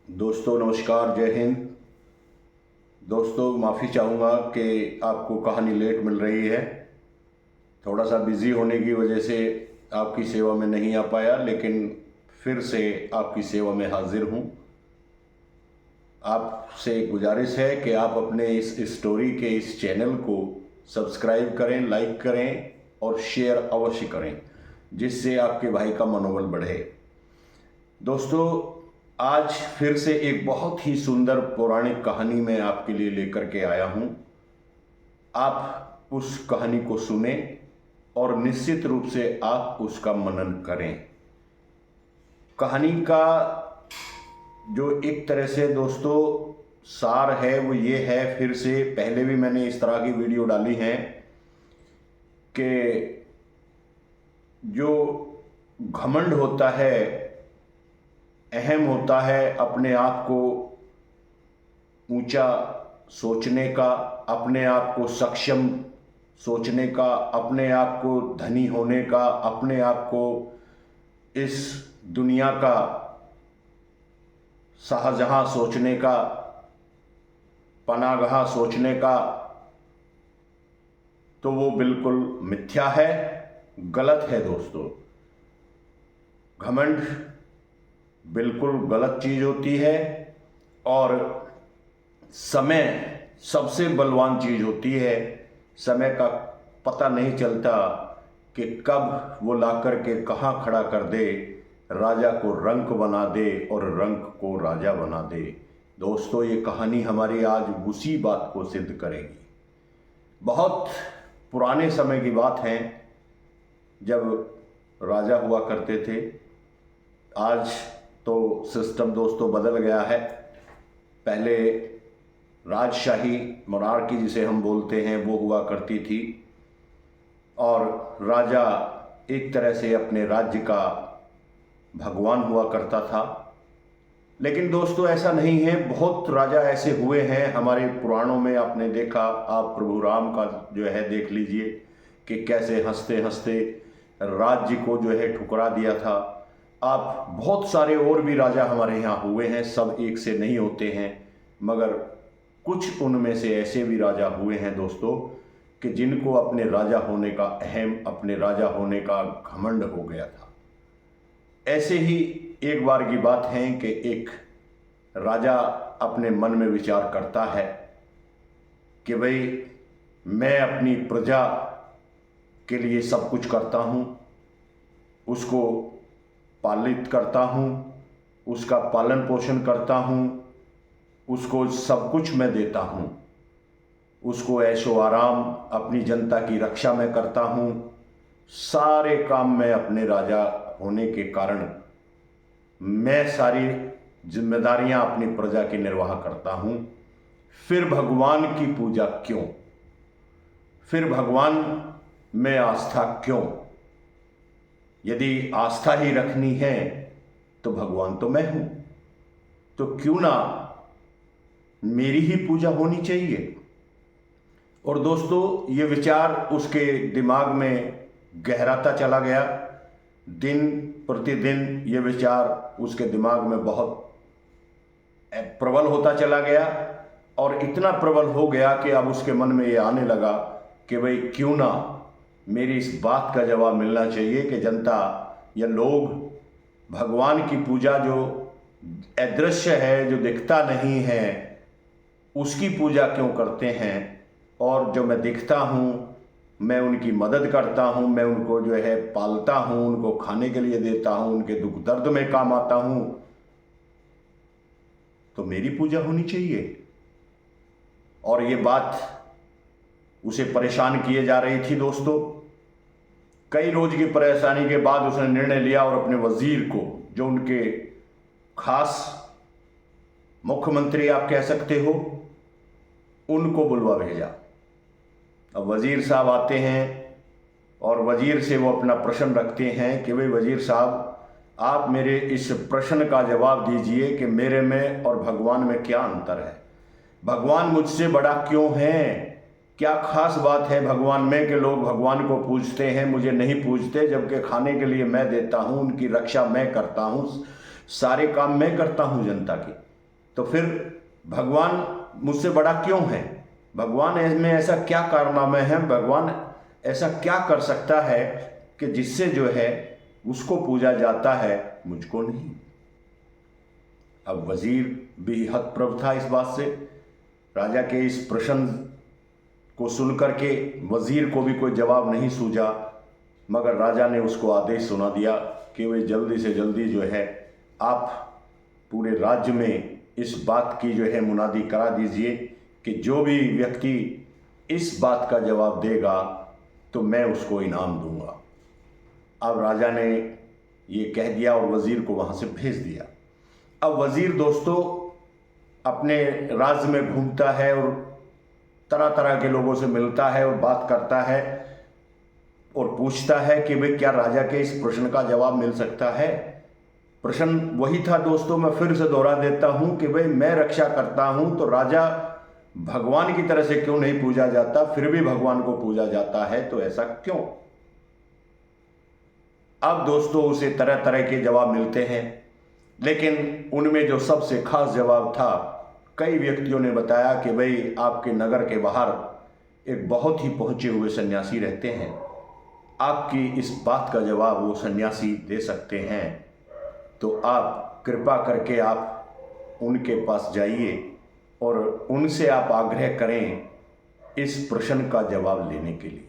दोस्तों नमस्कार, जय हिंद। दोस्तों माफ़ी चाहूँगा कि आपको कहानी लेट मिल रही है। थोड़ा सा बिज़ी होने की वजह से आपकी सेवा में नहीं आ पाया, लेकिन फिर से आपकी सेवा में हाजिर हूँ। आपसे गुजारिश है कि आप अपने इस स्टोरी के इस चैनल को सब्सक्राइब करें, लाइक करें और शेयर अवश्य करें, जिससे आपके भाई का मनोबल बढ़े। दोस्तों, आज फिर से एक बहुत ही सुंदर पौराणिक कहानी मैं आपके लिए लेकर के आया हूं। आप उस कहानी को सुने और निश्चित रूप से आप उसका मनन करें। कहानी का जो एक तरह से दोस्तों सार है वो ये है, फिर से पहले भी मैंने इस तरह की वीडियो डाली हैं कि जो घमंड होता है, अहम होता है, अपने आप को ऊंचा सोचने का, अपने आप को सक्षम सोचने का, अपने आप को धनी होने का, अपने आप को इस दुनिया का शाहजहां सोचने का, पनाहगाह सोचने का, तो वो बिल्कुल मिथ्या है, गलत है दोस्तों। घमंड बिल्कुल गलत चीज होती है और समय सबसे बलवान चीज होती है। समय का पता नहीं चलता कि कब वो लाकर के कहाँ खड़ा कर दे, राजा को रंक बना दे और रंक को राजा बना दे। दोस्तों, ये कहानी हमारी आज उसी बात को सिद्ध करेगी। बहुत पुराने समय की बात है, जब राजा हुआ करते थे। आज तो सिस्टम दोस्तों बदल गया है। पहले राजशाही मोनार्की जिसे हम बोलते हैं वो हुआ करती थी, और राजा एक तरह से अपने राज्य का भगवान हुआ करता था। लेकिन दोस्तों ऐसा नहीं है, बहुत राजा ऐसे हुए हैं हमारे पुराणों में। आपने देखा, आप प्रभु राम का जो है देख लीजिए कि कैसे हंसते हंसते राज्य को जो है ठुकरा दिया था। आप बहुत सारे और भी राजा हमारे यहाँ हुए हैं, सब एक से नहीं होते हैं, मगर कुछ उनमें से ऐसे भी राजा हुए हैं दोस्तों कि जिनको अपने राजा होने का अहम, अपने राजा होने का घमंड हो गया था। ऐसे ही एक बार की बात है कि एक राजा अपने मन में विचार करता है कि भाई मैं अपनी प्रजा के लिए सब कुछ करता हूँ, उसको पालित करता हूँ, उसका पालन पोषण करता हूँ, उसको सब कुछ मैं देता हूँ, उसको ऐशो आराम, अपनी जनता की रक्षा मैं करता हूँ। सारे काम मैं अपने राजा होने के कारण मैं सारी जिम्मेदारियां अपनी प्रजा की निर्वाह करता हूँ। फिर भगवान की पूजा क्यों? फिर भगवान में आस्था क्यों? यदि आस्था ही रखनी है तो भगवान तो मैं हूं, तो क्यों ना मेरी ही पूजा होनी चाहिए। और दोस्तों ये विचार उसके दिमाग में गहराता चला गया। दिन प्रतिदिन ये विचार उसके दिमाग में बहुत प्रबल होता चला गया, और इतना प्रबल हो गया कि अब उसके मन में ये आने लगा कि भाई क्यों ना मेरी इस बात का जवाब मिलना चाहिए कि जनता या लोग भगवान की पूजा जो अदृश्य है, जो दिखता नहीं है, उसकी पूजा क्यों करते हैं। और जो मैं दिखता हूँ, मैं उनकी मदद करता हूँ, मैं उनको जो है पालता हूँ, उनको खाने के लिए देता हूँ, उनके दुख दर्द में काम आता हूँ, तो मेरी पूजा होनी चाहिए। और ये बात उसे परेशान किए जा रही थी दोस्तों। कई रोज की परेशानी के बाद उसने निर्णय लिया और अपने वजीर को, जो उनके खास मुख्यमंत्री आप कह सकते हो, उनको बुलवा भेजा। अब वजीर साहब आते हैं और वजीर से वो अपना प्रश्न रखते हैं कि भाई वजीर साहब, आप मेरे इस प्रश्न का जवाब दीजिए कि मेरे में और भगवान में क्या अंतर है। भगवान मुझसे बड़ा क्यों है? क्या खास बात है भगवान में कि लोग भगवान को पूजते हैं, मुझे नहीं पूजते, जबकि खाने के लिए मैं देता हूँ, उनकी रक्षा मैं करता हूँ, सारे काम मैं करता हूँ जनता की। तो फिर भगवान मुझसे बड़ा क्यों है? भगवान में ऐसा क्या कारनामे हैं? भगवान ऐसा क्या कर सकता है कि जिससे जो है उसको पूजा जाता है, मुझको नहीं? अब वजीर भी हतप्रभ था इस बात से। राजा के इस प्रश्न को सुनकर के वजीर को भी कोई जवाब नहीं सूझा, मगर राजा ने उसको आदेश सुना दिया कि वे जल्दी से जल्दी जो है आप पूरे राज्य में इस बात की जो है मुनादी करा दीजिए कि जो भी व्यक्ति इस बात का जवाब देगा तो मैं उसको इनाम दूंगा। अब राजा ने ये कह दिया और वज़ीर को वहाँ से भेज दिया। अब वज़ीर दोस्तों अपने राज्य में घूमता है और तरह तरह के लोगों से मिलता है और बात करता है और पूछता है कि भाई क्या राजा के इस प्रश्न का जवाब मिल सकता है। प्रश्न वही था दोस्तों, मैं फिर से दोहरा देता हूँ कि भाई मैं रक्षा करता हूँ तो राजा भगवान की तरह से क्यों नहीं पूजा जाता, फिर भी भगवान को पूजा जाता है, तो ऐसा क्यों? अब दोस्तों उसे तरह तरह के जवाब मिलते हैं, लेकिन उनमें जो सबसे खास जवाब था, कई व्यक्तियों ने बताया कि भाई आपके नगर के बाहर एक बहुत ही पहुंचे हुए सन्यासी रहते हैं, आपकी इस बात का जवाब वो सन्यासी दे सकते हैं, तो आप कृपा करके आप उनके पास जाइए और उनसे आप आग्रह करें इस प्रश्न का जवाब लेने के लिए।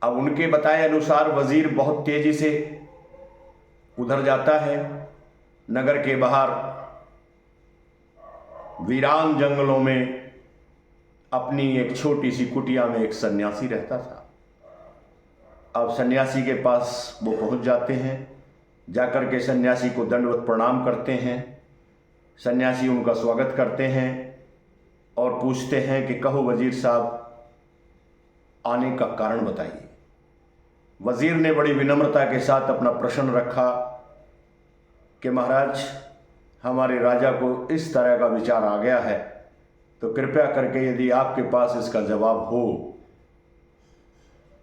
अब उनके बताए अनुसार वजीर बहुत तेजी से उधर जाता है। नगर के बाहर वीरान जंगलों में अपनी एक छोटी सी कुटिया में एक सन्यासी रहता था। अब सन्यासी के पास वो पहुंच जाते हैं, जाकर के सन्यासी को दंडवत प्रणाम करते हैं। सन्यासी उनका स्वागत करते हैं और पूछते हैं कि कहो वजीर साहब, आने का कारण बताइए। वजीर ने बड़ी विनम्रता के साथ अपना प्रश्न रखा कि महाराज, हमारे राजा को इस तरह का विचार आ गया है, तो कृपया करके यदि आपके पास इसका जवाब हो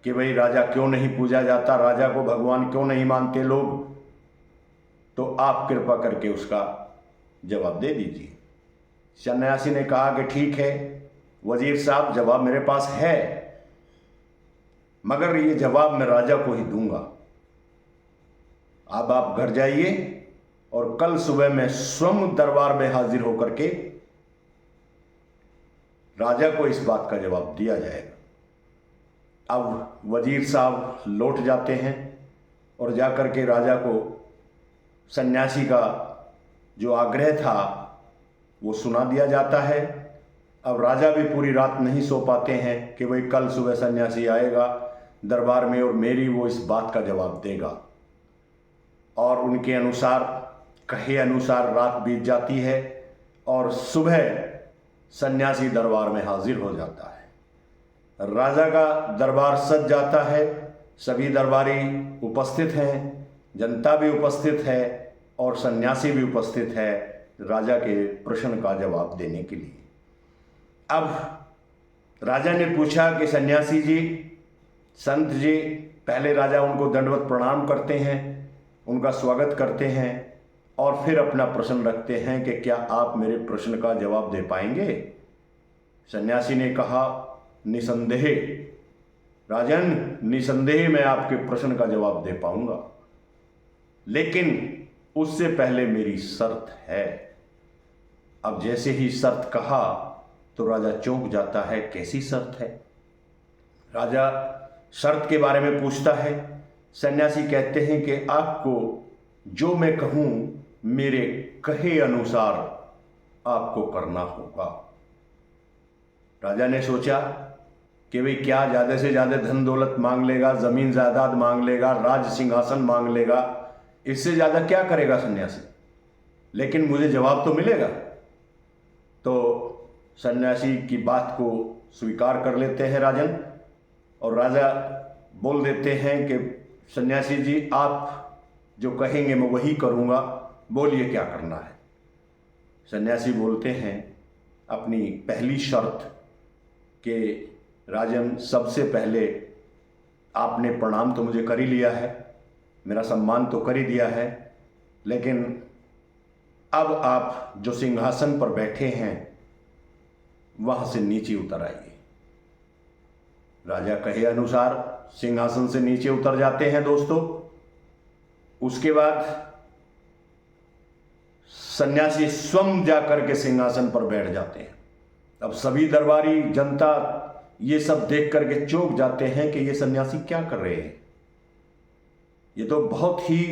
कि भाई राजा क्यों नहीं पूजा जाता, राजा को भगवान क्यों नहीं मानते लोग, तो आप कृपा करके उसका जवाब दे दीजिए। सन्यासी ने कहा कि ठीक है वजीर साहब, जवाब मेरे पास है, मगर ये जवाब मैं राजा को ही दूंगा। अब आप घर जाइए और कल सुबह में स्वयं दरबार में हाजिर होकर के राजा को इस बात का जवाब दिया जाएगा। अब वजीर साहब लौट जाते हैं और जाकर के राजा को सन्यासी का जो आग्रह था वो सुना दिया जाता है। अब राजा भी पूरी रात नहीं सो पाते हैं कि भाई कल सुबह सन्यासी आएगा दरबार में और मेरी वो इस बात का जवाब देगा। और उनके अनुसार, कहे अनुसार रात बीत जाती है और सुबह सन्यासी दरबार में हाजिर हो जाता है। राजा का दरबार सज जाता है, सभी दरबारी उपस्थित हैं, जनता भी उपस्थित है और सन्यासी भी उपस्थित है राजा के प्रश्न का जवाब देने के लिए। अब राजा ने पूछा कि सन्यासी जी, संत जी, पहले राजा उनको दंडवत प्रणाम करते हैं, उनका स्वागत करते हैं और फिर अपना प्रश्न रखते हैं कि क्या आप मेरे प्रश्न का जवाब दे पाएंगे। सन्यासी ने कहा, निसंदेह राजन, निसंदेह मैं आपके प्रश्न का जवाब दे पाऊंगा, लेकिन उससे पहले मेरी शर्त है। अब जैसे ही शर्त कहा तो राजा चौंक जाता है, कैसी शर्त है? राजा शर्त के बारे में पूछता है। सन्यासी कहते हैं कि आपको जो मैं कहूँ मेरे कहे अनुसार आपको करना होगा। राजा ने सोचा कि भाई क्या ज़्यादा से ज़्यादा धन दौलत मांग लेगा, ज़मीन जायदाद मांग लेगा, राज सिंहासन मांग लेगा, इससे ज़्यादा क्या करेगा सन्यासी, लेकिन मुझे जवाब तो मिलेगा। तो सन्यासी की बात को स्वीकार कर लेते हैं राजन, और राजा बोल देते हैं कि सन्यासी जी, आप जो कहेंगे मैं वही करूँगा, बोलिए क्या करना है। सन्यासी बोलते हैं अपनी पहली शर्त कि राजन, सबसे पहले आपने प्रणाम तो मुझे कर ही लिया है, मेरा सम्मान तो कर ही दिया है, लेकिन अब आप जो सिंहासन पर बैठे हैं वहां से नीचे उतर आइए। राजा कहे अनुसार सिंहासन से नीचे उतर जाते हैं दोस्तों। उसके बाद सन्यासी स्वयं जाकर के सिंहासन पर बैठ जाते हैं। अब सभी दरबारी जनता ये सब देख करके चौंक जाते हैं कि ये सन्यासी क्या कर रहे हैं। ये तो बहुत ही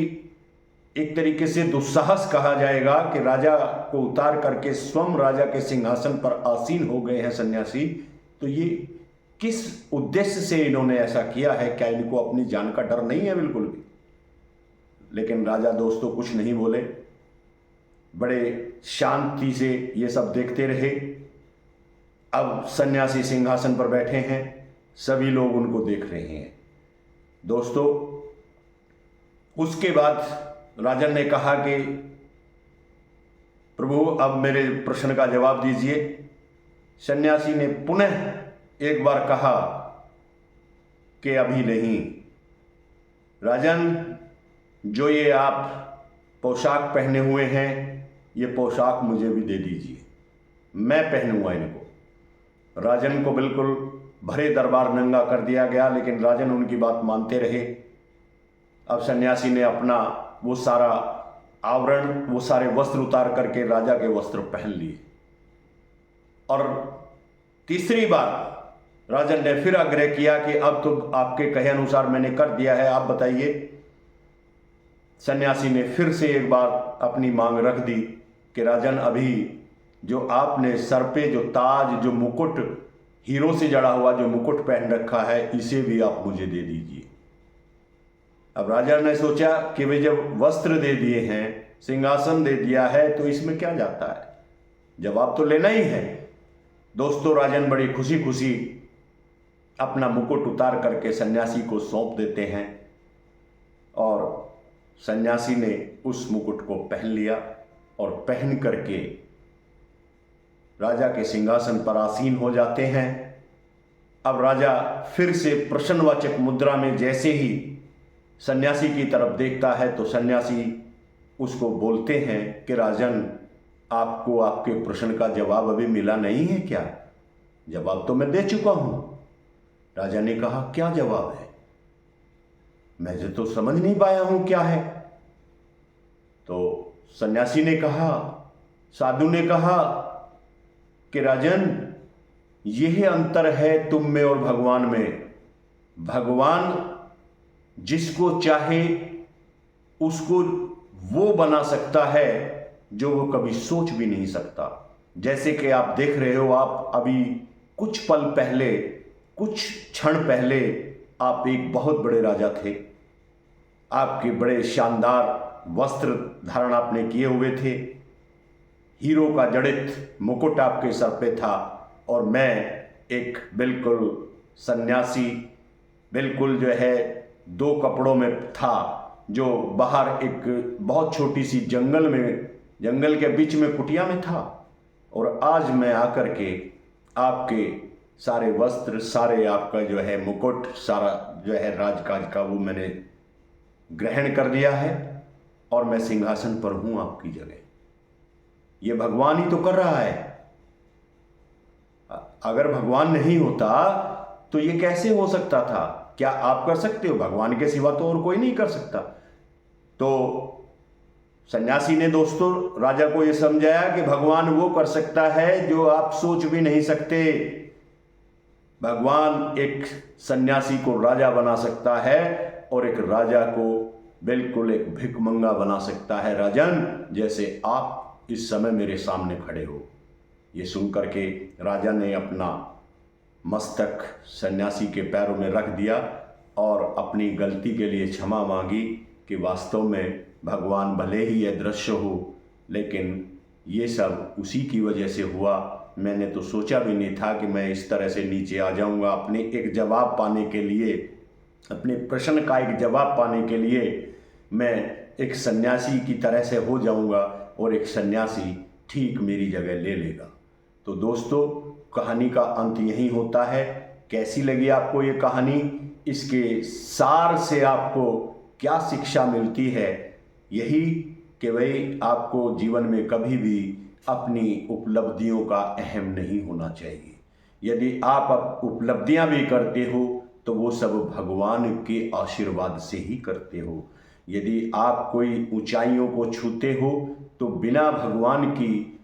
एक तरीके से दुस्साहस कहा जाएगा कि राजा को उतार करके स्वयं राजा के सिंहासन पर आसीन हो गए हैं सन्यासी। तो ये किस उद्देश्य से इन्होंने ऐसा किया है? क्या इनको अपनी जान का डर नहीं है बिल्कुल भी? लेकिन राजा दोस्तों कुछ नहीं बोले, बड़े शांति से ये सब देखते रहे। अब सन्यासी सिंहासन पर बैठे हैं, सभी लोग उनको देख रहे हैं दोस्तों। उसके बाद राजन ने कहा कि प्रभु अब मेरे प्रश्न का जवाब दीजिए। सन्यासी ने पुनः एक बार कहा कि अभी नहीं। राजन, जो ये आप पोशाक पहने हुए हैं, ये पोशाक मुझे भी दे दीजिए, मैं पहनूंगा इनको। राजन को बिल्कुल भरे दरबार नंगा कर दिया गया, लेकिन राजन उनकी बात मानते रहे। अब सन्यासी ने अपना वो सारा आवरण, वो सारे वस्त्र उतार करके राजा के वस्त्र पहन लिए। और तीसरी बार राजन ने फिर आग्रह किया कि अब तो आपके कहे अनुसार मैंने कर दिया है, आप बताइए। सन्यासी ने फिर से एक बार अपनी मांग रख दी कि राजन, अभी जो आपने सर पे जो ताज, जो मुकुट, हीरो से जड़ा हुआ जो मुकुट पहन रखा है, इसे भी आप मुझे दे दीजिए। अब राजा ने सोचा कि वे जब वस्त्र दे दिए हैं, सिंहासन दे दिया है, तो इसमें क्या जाता है, जवाब तो लेना ही है। दोस्तों, राजन बड़ी खुशी खुशी अपना मुकुट उतार करके सन्यासी को सौंप देते हैं और सन्यासी ने उस मुकुट को पहन लिया और पहन करके राजा के सिंहासन पर आसीन हो जाते हैं। अब राजा फिर से प्रश्नवाचक मुद्रा में जैसे ही सन्यासी की तरफ देखता है तो सन्यासी उसको बोलते हैं कि राजन, आपको आपके प्रश्न का जवाब अभी मिला नहीं है क्या? जवाब तो मैं दे चुका हूं। राजा ने कहा, क्या जवाब है? मैं तो समझ नहीं पाया हूं क्या है। तो सन्यासी ने कहा, साधु ने कहा कि राजन, यह अंतर है तुम में और भगवान में। भगवान जिसको चाहे उसको वो बना सकता है जो वो कभी सोच भी नहीं सकता। जैसे कि आप देख रहे हो, आप अभी कुछ पल पहले, कुछ क्षण पहले आप एक बहुत बड़े राजा थे। आपके बड़े शानदार वस्त्र धारण आपने किए हुए थे, हीरो का जड़ित मुकुट आपके सर पे था, और मैं एक बिल्कुल सन्यासी, बिल्कुल जो है दो कपड़ों में था, जो बाहर एक बहुत छोटी सी जंगल के बीच में कुटिया में था। और आज मैं आकर के आपके सारे वस्त्र, सारे आपका जो है मुकुट, सारा जो है राजकाज का वो मैंने ग्रहण कर दिया है और मैं सिंहासन पर हूं आपकी जगह। ये भगवान ही तो कर रहा है। अगर भगवान नहीं होता तो ये कैसे हो सकता था? क्या आप कर सकते हो? भगवान के सिवा तो और कोई नहीं कर सकता। तो सन्यासी ने दोस्तों राजा को यह समझाया कि भगवान वो कर सकता है जो आप सोच भी नहीं सकते। भगवान एक सन्यासी को राजा बना सकता है और एक राजा को बिल्कुल एक भिखमंगा बना सकता है, राजन, जैसे आप इस समय मेरे सामने खड़े हो। ये सुनकर के राजा ने अपना मस्तक सन्यासी के पैरों में रख दिया और अपनी गलती के लिए क्षमा मांगी कि वास्तव में भगवान भले ही अदृश्य हो, लेकिन ये सब उसी की वजह से हुआ। मैंने तो सोचा भी नहीं था कि मैं इस तरह से नीचे आ जाऊंगा। अपने एक जवाब पाने के लिए, अपने प्रश्न का एक जवाब पाने के लिए मैं एक सन्यासी की तरह से हो जाऊंगा और एक सन्यासी ठीक मेरी जगह ले लेगा। तो दोस्तों, कहानी का अंत यही होता है। कैसी लगी आपको ये कहानी? इसके सार से आपको क्या शिक्षा मिलती है? यही कि भाई आपको जीवन में कभी भी अपनी उपलब्धियों का अहम नहीं होना चाहिए। यदि आप उपलब्धियां भी करते हो तो वो सब भगवान के आशीर्वाद से ही करते हो। यदि आप कोई ऊंचाइयों को छूते हो तो बिना भगवान की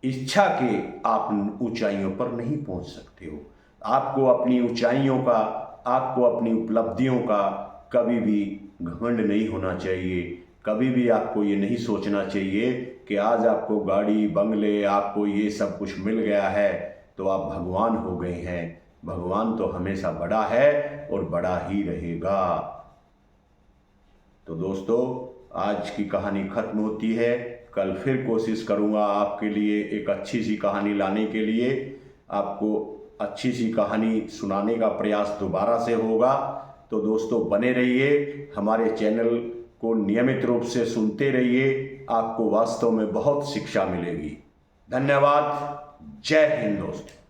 इच्छा के आप ऊंचाइयों पर नहीं पहुंच सकते हो। आपको अपनी ऊंचाइयों का, आपको अपनी उपलब्धियों का कभी भी घमंड नहीं होना चाहिए। कभी भी आपको ये नहीं सोचना चाहिए कि आज आपको गाड़ी बंगले, आपको ये सब कुछ मिल गया है तो आप भगवान हो गए हैं। भगवान तो हमेशा बड़ा है और बड़ा ही रहेगा। तो दोस्तों, आज की कहानी खत्म होती है। कल फिर कोशिश करूँगा आपके लिए एक अच्छी सी कहानी लाने के लिए। आपको अच्छी सी कहानी सुनाने का प्रयास दोबारा से होगा। तो दोस्तों, बने रहिए, हमारे चैनल को नियमित रूप से सुनते रहिए। आपको वास्तव में बहुत शिक्षा मिलेगी। धन्यवाद। जय हिंद दोस्तों।